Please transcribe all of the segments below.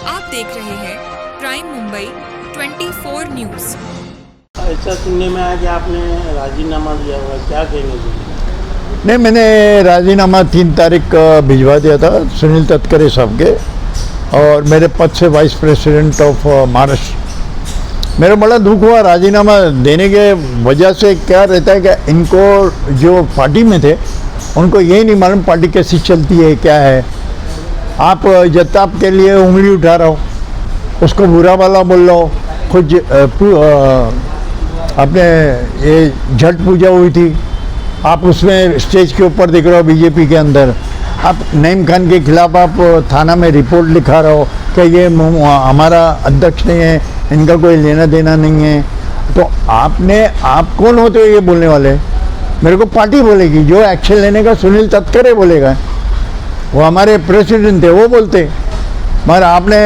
आप देख रहे हैं प्राइम मुंबई 24 न्यूज। ऐसा सुनने में आया कि आपने राजीनामा दिया हुआ, क्या कहेंगे जी? नहीं, मैंने राजीनामा 3 तारीख का भिजवा दिया था सुनील तटकरे साहब के, और मेरे पद से वाइस प्रेसिडेंट ऑफ महाराष्ट्र। मेरा बड़ा दुख हुआ राजीनामा देने के वजह से। क्या रहता है कि इनको जो पार्टी में थे उनको यही नहीं मालूम पार्टी कैसी चलती है, क्या है। आप जत्ताप के लिए उंगली उठा रहा हो, उसको बुरा वाला बोल रहा हो। खुद अपने ये छठ पूजा हुई थी, आप उसमें स्टेज के ऊपर दिख रहे हो बीजेपी के अंदर। आप नईम खान के खिलाफ आप थाना में रिपोर्ट लिखा रहे हो कि ये हमारा अध्यक्ष नहीं है, इनका कोई लेना देना नहीं है। तो आप कौन होते हो ये बोलने वाले? मेरे को पार्टी बोलेगी, जो एक्शन लेने का सुनील तटकरे बोलेगा। वो हमारे प्रेसिडेंट थे, वो बोलते। मगर आपने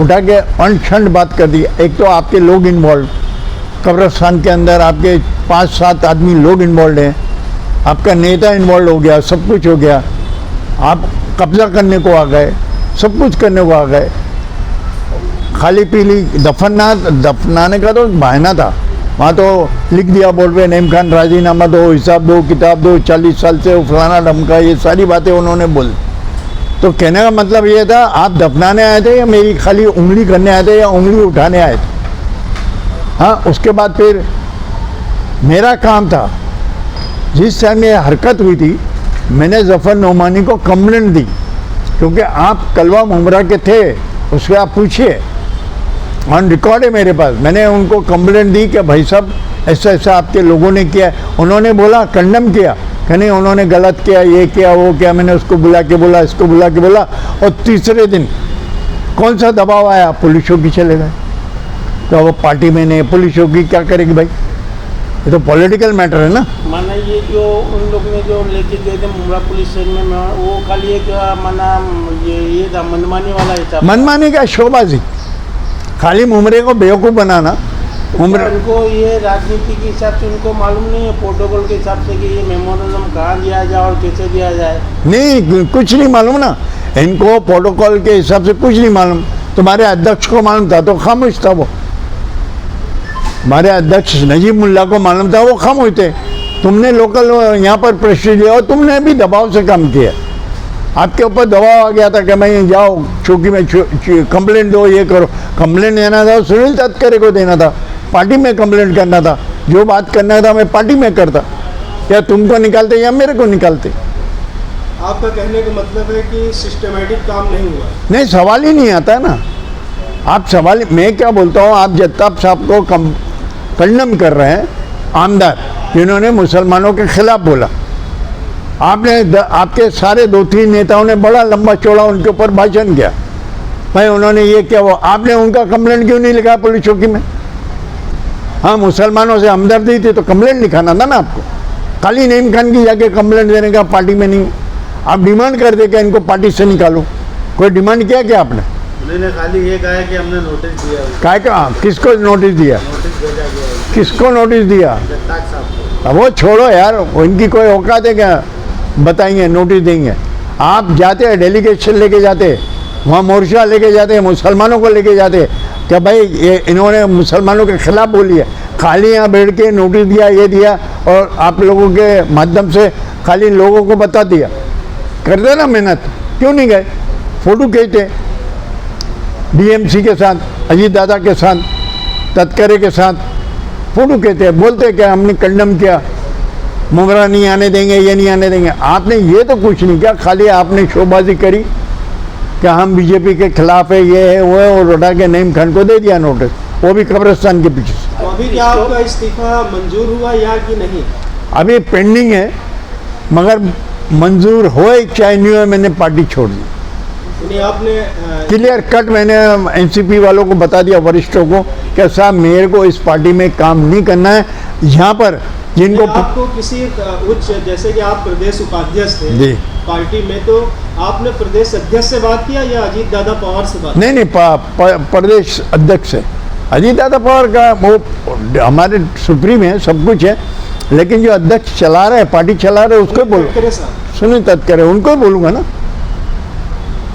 उठा के अनशंड बात कर दी। एक तो आपके लोग इन्वॉल्व, कब्रिस्तान के अंदर आपके 5-7 आदमी लोग इन्वॉल्व हैं, आपका नेता इन्वॉल्व हो गया, सब कुछ हो गया। आप कब्जा करने को आ गए, सब कुछ करने को आ गए। खाली पीली दफनाने का तो बहाना था। वहाँ तो लिख दिया बोर्ड पे, नईम खान राजीनामा दो, हिसाब दो, किताब दो, 40 साल से फलाना ढमका, ये सारी बातें उन्होंने बोली। तो कहने का मतलब ये था, आप दफनाने आए थे या मेरी खाली उंगली करने आए थे या उंगली उठाने आए थे? हाँ, उसके बाद फिर मेरा काम था, जिस टाइम ये हरकत हुई थी मैंने जफ़र नोमानी को कंप्लेंट दी, क्योंकि आप कलवा मुमरा के थे, उसके आप पूछिए, ऑन रिकॉर्ड है मेरे पास। मैंने उनको कंप्लेंट दी कि भाई साहब ऐसा ऐसा आपके लोगों ने किया। उन्होंने बोला, कंडम किया कि नहीं उन्होंने गलत किया, ये किया, वो किया। मैंने उसको बुला के बोला, इसको बुला के बोला, और तीसरे दिन कौन सा दबाव आया? पुलिस चौकी चले गए। तो वो पार्टी में नहीं, पुलिस चौकी क्या करेगी भाई? ये तो पॉलिटिकल मैटर है ना। माना ये जो उन लोग ने जो लेके गए थे मुमरा पुलिस स्टेशन में, वो खाली एक माना ये था मनमानी वाला हिसाब। मनमानी का शोबाजी, खाली मुमरे को बेवकूफ़ बनाना। उनको ये राजनीति के हिसाब से उनको मालूम नहीं है, प्रोटोकॉल के हिसाब से कि ये मेमोरेंडम कहाँ दिया जाए और कैसे दिया जाए। नहीं, कुछ नहीं मालूम ना इनको, प्रोटोकॉल के हिसाब से कुछ नहीं मालूम। तुम्हारे अध्यक्ष को मालूम था तो खामोश था वो। हमारे अध्यक्ष नजीब मुल्ला को मालूम था, वो खामोश थे। तुमने लोकल यहाँ पर प्रेशर दिया और तुमने भी दबाव से काम किया। आपके ऊपर दबाव आ गया था कि मैं जाओ चौकी में कंप्लेंट दो, ये करो। कंप्लेंट देना था सुनील तटकरे को देना था, पार्टी में कंप्लेंट करना था। जो बात करना था मैं पार्टी में करता, या तुमको निकालते या मेरे को निकालते। आपका कहने का मतलब है कि सिस्टमेटिक काम नहीं हुआ? नहीं, सवाल ही नहीं आता ना। आप सवाल, मैं क्या बोलता हूँ, आप जत्ताप साहब को कंडम कर रहे हैं, आमदार जिन्होंने मुसलमानों के खिलाफ बोला। आपके सारे 2-3 नेताओं ने बड़ा लंबा चौड़ा उनके ऊपर भाषण किया, भाई उन्होंने ये क्या, वो आपने उनका कंप्लेंट क्यों नहीं लिखा पुलिस चौकी में? हाँ, मुसलमानों से हमदर्दी थी तो कंप्लेंट लिखाना था ना आपको। खाली नईम खान की जाके कंप्लेंट देने का पार्टी में नहीं। आप डिमांड कर दे कि इनको पार्टी से निकालो। कोई डिमांड किया क्या आपने? उन्होंने खाली ये कहा है कि हमने नोटिस दिया। काय का? किसको नोटिस दिया? नोटिस भेजा गया। किसको नोटिस दिया? जत्ताप साहब को। अब वो छोड़ो यार, इनकी कोई औकात है क्या बताएंगे नोटिस देंगे? आप जाते हैं डेलीगेशन लेके जाते, वहाँ मोर्चा लेके जाते, मुसलमानों को लेके जाते क्या भाई ये इन्होंने मुसलमानों के खिलाफ बोली है। खाली यहाँ बैठ के नोटिस दिया, ये दिया, और आप लोगों के माध्यम से खाली लोगों को बता दिया। करते ना मेहनत, क्यों नहीं गए? फोटो खींचते डीएमसी के साथ, अजीत दादा के साथ, तटकरे के साथ फोटो खींचते, बोलते क्या हमने कंडम किया, मुमरा नहीं आने देंगे, ये नहीं आने देंगे। आपने ये तो कुछ नहीं किया, खाली आपने शोबाजी करी कि हम बीजेपी के खिलाफ है, ये है, वो है, और उठा के नईम खान को दे दिया नोटिस, वो भी कब्रिस्तान के पीछे। तो अभी क्या आपका इस्तीफा मंजूर हुआ या कि नहीं? अभी पेंडिंग है, मगर मंजूर हो चाहे नहीं हो, मैंने पार्टी छोड़ दी। आपने क्लियर कट मैंने एनसीपी वालों को बता दिया, वरिष्ठों को, कि साहब मेरे को इस पार्टी में काम नहीं करना है। यहाँ पर जिनको आपको किसी उच्च, जैसे कि आप प्रदेश उपाध्यक्ष थे जी पार्टी में, तो आपने प्रदेश अध्यक्ष से बात किया या अजीत दादा पवार से बात? नहीं, प्रदेश अध्यक्ष है। अजीत दादा पवार का वो हमारे सुप्रीम है, सब कुछ है, लेकिन जो अध्यक्ष चला रहे, पार्टी चला रहे, उसको बोलो। सुनील तटकरे, उनको बोलूँगा ना।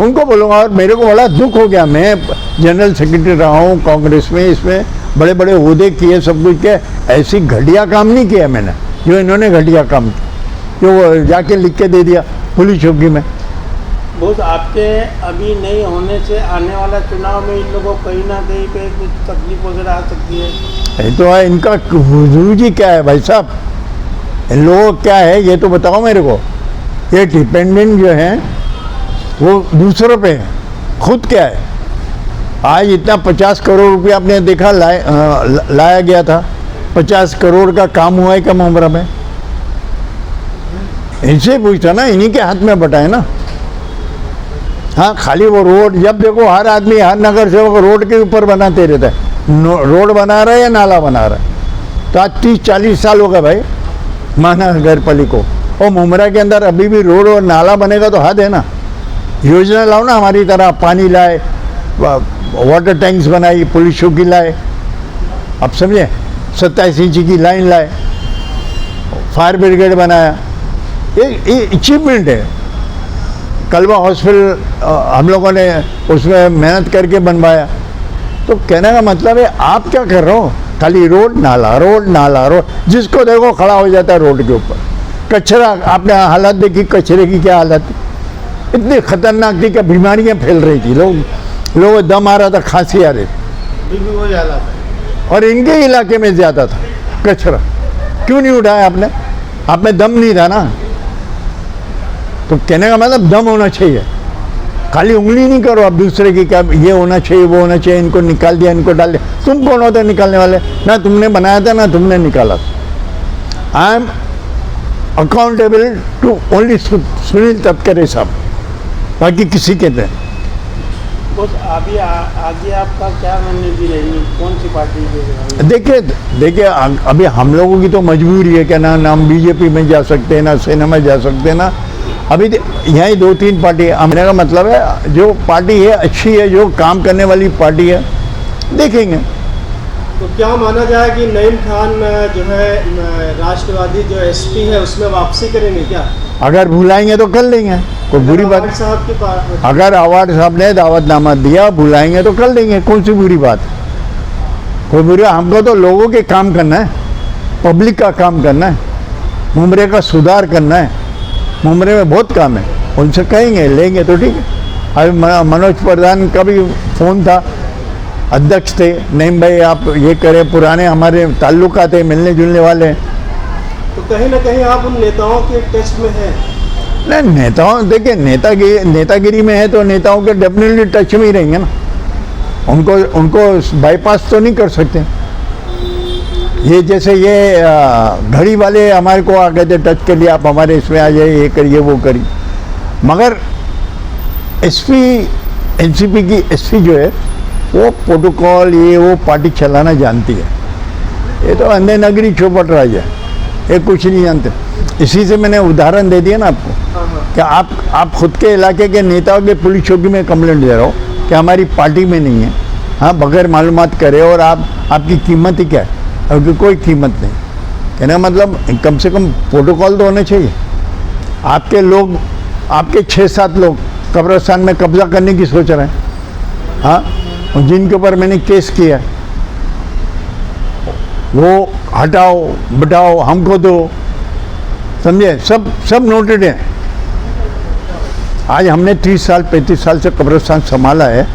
उनको बोलूँगा। और मेरे को बड़ा दुख हो गया, मैं जनरल सेक्रेटरी रहा हूँ कांग्रेस में, इसमें बड़े बड़े ओहदे किए, सब कुछ किया, ऐसी घटिया काम नहीं किया मैंने जो इन्होंने घटिया काम किया, जो वो जाके लिख के दे दिया पुलिस चौकी में। बहुत आपके अभी नहीं होने से आने वाला चुनाव में इन लोगों को कहीं ना कहीं पे कुछ तकलीफ वगैरह आ सकती है। ये तो है, इनका रुचि क्या है भाई साहब, इन लोगों को क्या है ये तो बताओ मेरे को। ये डिपेंडेंट जो है वो दूसरों पे है, खुद क्या है। आज इतना 50 करोड़ रुपया आपने देखा लाया गया था, 50 करोड़ का काम हुआ है क्या मुमरा में? इनसे पूछता ना, इन्हीं के हाथ में बटा है ना। हाँ, खाली वो रोड, जब देखो हर आदमी, हर नगर सेवक रोड के ऊपर बनाते रहता है। रोड बना रहा है या नाला बना रहा है। तो आज 30-40 साल हो गए भाई महानगर पालिका को, और मुमरा के अंदर अभी भी रोड और नाला बनेगा तो हद है ना। योजना लाओ ना हमारी तरह, पानी लाए, वाटर टैंक्स बनाई, पुलिस चौकी लाए, आप समझे, 27 इंच की लाइन लाए, फायर ब्रिगेड बनाया, ये अचीवमेंट है। कलवा हॉस्पिटल हम लोगों ने उसमें मेहनत करके बनवाया। तो कहने का मतलब है आप क्या कर रहे हो, खाली रोड नाला, रोड नाला, रोड, जिसको देखो खड़ा हो जाता है रोड के ऊपर। कचरा, आपने हालत देखी कचरे की, क्या हालत इतनी खतरनाक थी कि बीमारियां फैल रही थी, लोग दम आ रहा था, खांसी आ रही थी, वही हालत है। और इनके इलाके में ज़्यादा था कचरा। क्यों नहीं उठाया आपने? आप में दम नहीं था ना। तो कहने का मतलब दम होना चाहिए, खाली उंगली नहीं करो आप दूसरे की, क्या ये होना चाहिए, वो होना चाहिए, इनको निकाल दिया, इनको डाल दिया। तुम कौन होते निकालने वाले? ना तुमने बनाया था ना तुमने निकाला। I am accountable to only Sunil Tatkare साहब, बाकी किसी के नहीं। बस अभी आगे आपका क्या रणनीति रहेगी, कौन सी पार्टी के? देखिए अभी हम लोगों की तो मजबूरी है कि ना हम बीजेपी में जा सकते हैं, ना सेना में जा सकते हैं, ना अभी यहीं 2-3 पार्टी। हमने का मतलब है जो पार्टी है अच्छी है, जो काम करने वाली पार्टी है, देखेंगे। तो क्या माना जाए कि नईम खान जो है राष्ट्रवादी जो एसपी है उसमें वापसी करेंगे क्या? अगर बुलाएंगे तो कर लेंगे, कोई बुरी बात। साहब की अगर अवार्ड साहब ने दावतनामा दिया, बुलाएंगे तो कर लेंगे, कौन सी बुरी बात, कोई बुरी। हमको तो लोगों के काम करना है, पब्लिक का काम करना है, मुमरे का सुधार करना है। मुमरे में बहुत काम है, उनसे कहेंगे, लेंगे तो ठीक है। अभी मनोज प्रधान का भी फ़ोन था, अध्यक्ष थे, नहीं भाई आप ये करें, पुराने हमारे ताल्लुकात थे, मिलने जुलने वाले। तो कहीं ना कहीं आप उन नेताओं के टच में हैं? नहीं, नेताओं, देखिए नेतागिरी में है तो नेताओं के डेफिनेटली टच में ही रहेंगे ना। उनको बाईपास तो नहीं कर सकते। ये जैसे ये घड़ी वाले हमारे को आ गए थे टच के लिए, आप हमारे इसमें आ जाइए, ये करिए वो करिए। मगर एसपी, एनसीपी की एसपी जो है वो प्रोटोकॉल ये वो पार्टी चलाना जानती है। ये तो अंधे नगरी चौपट राज है, ये कुछ नहीं जानते। इसी से मैंने उदाहरण दे दिया ना आपको कि आप खुद के इलाके के नेताओं के पुलिस चौकी में कंप्लेंट दे रहे हो कि हमारी पार्टी में नहीं है, हाँ, बगैर मालूमात करे, और आपकी कीमत ही क्या है? अगर कोई कीमत नहीं। कहना मतलब कम से कम प्रोटोकॉल तो होने चाहिए। आपके लोग, आपके 6-7 लोग कब्रिस्तान में कब्जा करने की सोच रहे हैं, हाँ, और जिनके ऊपर मैंने केस किया, वो हटाओ बिठाओ, हमको दो, समझे, सब नोटेड है। आज हमने 30 साल 35 साल से कब्रिस्तान संभाला है,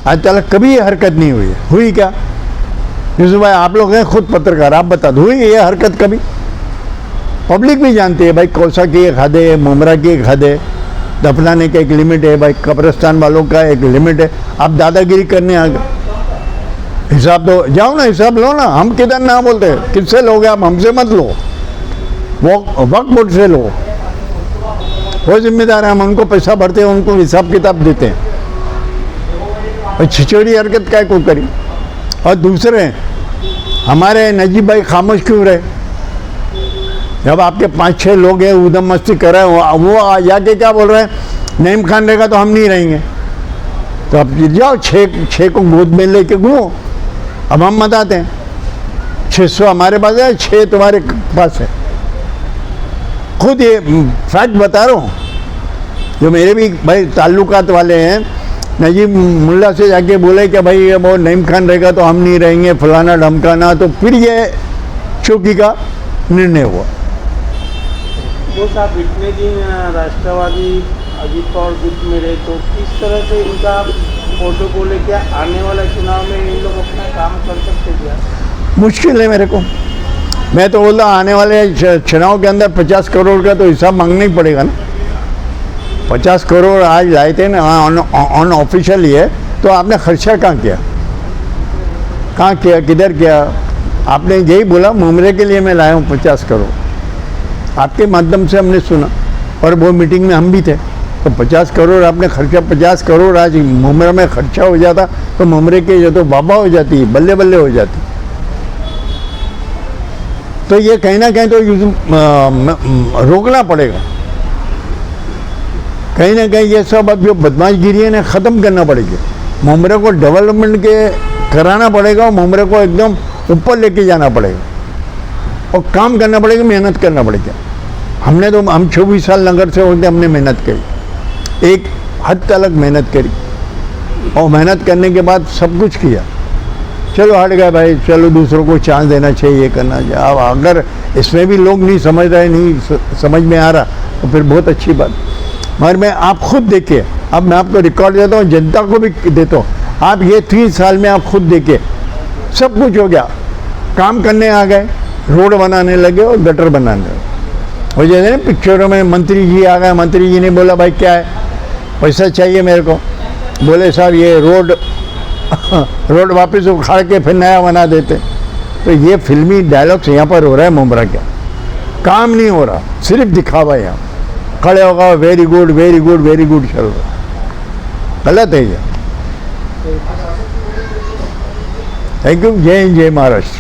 आज तक कभी ये हरकत नहीं हुई है। हुई क्या यूसुफ भाई? आप लोग हैं खुद पत्रकार, आप बता दो, हुई ये हरकत कभी? पब्लिक भी जानती है भाई, कौसा की एक हद है, मुमरा की एक हद है, दफनाने का एक लिमिट है भाई, कब्रिस्तान वालों का एक लिमिट है। आप दादागिरी करने आ गए, हिसाब दो, जाओ ना, हिसाब लो ना। हम किधर ना बोलते हैं, किससे लोगे आप? हमसे मत लो, वक्त बोर्ड से लो, वो जिम्मेदार है, हम उनको पैसा भरते हैं, उनको हिसाब किताब देते हैं। और छिचोरी हरकत काय को करी? और दूसरे हमारे नजीब भाई खामोश क्यों रहे? जब आपके 5-6 लोग हैं उधम मस्ती कर रहे हैं, वो जाके क्या बोल रहे हैं, नईम खान रहेगा तो हम नहीं रहेंगे। तो अब जाओ, 6 को गोद में लेके घूमो। अब हम बताते हैं 600 हमारे पास है, 6 तुम्हारे पास है। खुद ये फैक्ट बता रहा हूँ, जो मेरे भी भाई ताल्लुकात वाले हैं, नजीब मुल्ला से जाके बोले कि भाई ये वो नईम खान रहेगा तो हम नहीं रहेंगे, फलाना ढमकाना, तो फिर ये चौकी का निर्णय हुआ। वो साहब इतने दिन राष्ट्रवादी अजीत पवार गुट में रहे, तो किस तरह से इनका फोटो को लेके आने वाला चुनाव में इन लोग अपना काम कर सकते क्या? मुश्किल है मेरे को। मैं तो बोलता आने वाले चुनाव के अंदर 50 करोड़ का तो हिसाब मांगना ही पड़ेगा ना। 50 करोड़ आज लाए थे ना ऑन ऑफिशियल है, तो आपने खर्चा कहाँ किया, किधर किया? आपने यही बोला मुमरे के लिए मैं लाया हूँ 50 करोड़, आपके माध्यम से हमने सुना, और वो मीटिंग में हम भी थे। तो 50 करोड़ आपने खर्चा, 50 करोड़ आज मुमरा में खर्चा हो जाता तो मुमरे के जो तो बाबा हो जाती, बल्ले बल्ले हो जाती। तो ये कहीं ना कहीं तो रोकना पड़ेगा, कहीं ना कहीं ये सब अब जो बदमाशगिरी है ना ख़त्म करना पड़ेगी। मुमरे को डेवलपमेंट के कराना पड़ेगा और मुमरे को एकदम ऊपर लेके जाना पड़ेगा और काम करना पड़ेगा, मेहनत करना पड़ेगा। हम 24 साल नगर से होते हमने मेहनत करी, एक हद तक मेहनत करी, और मेहनत करने के बाद सब कुछ किया। चलो हट गए भाई, चलो दूसरों को चांस देना चाहिए, ये करना चाहिए। अब अगर इसमें भी लोग नहीं समझ रहे, नहीं समझ में आ रहा, तो फिर बहुत अच्छी बात। मगर मैं आप खुद देखिए, अब मैं आपको रिकॉर्ड देता हूँ, जनता को भी देता हूँ, आप ये 3 साल में आप खुद देखिए, सब कुछ हो गया, काम करने आ गए, रोड बनाने लगे और गटर बनाने लगे। और जैसे ना पिक्चरों में मंत्री जी आ गए, मंत्री जी ने बोला भाई क्या है, पैसा चाहिए मेरे को, बोले साहब ये रोड वापस उखाड़ के फिर नया बना देते। तो ये फिल्मी डायलॉग्स यहाँ पर हो रहा है मुमरा क्या, काम नहीं हो रहा, सिर्फ दिखावा। यहाँ खड़े होगा very good very good very good चल रहा, गलत है ये। Thank you. जय हिंद, जय महाराष्ट्र।